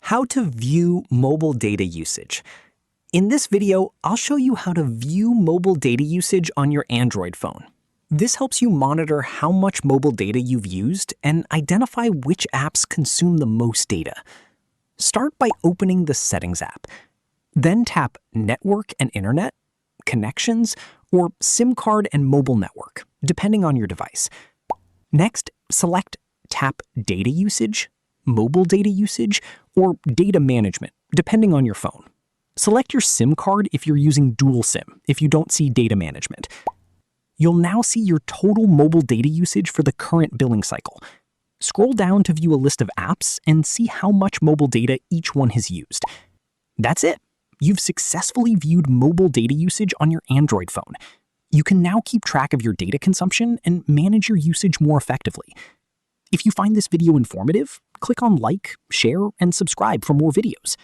How to view mobile data usage. In this video, I'll show you how to view mobile data usage on your Android phone. This helps you monitor how much mobile data you've used and identify which apps consume the most data. Start by opening the Settings app. Then tap Network and Internet, Connections, or SIM card and mobile network, depending on your device. Next, tap Data Usage, Mobile Data Usage, or Data Management, depending on your phone. Select your SIM card if you're using dual SIM, if you don't see Data Management. You'll now see your total mobile data usage for the current billing cycle. Scroll down to view a list of apps and see how much mobile data each one has used. That's it. You've successfully viewed mobile data usage on your Android phone. You can now keep track of your data consumption and manage your usage more effectively. If you find this video informative, click on like, share, and subscribe for more videos.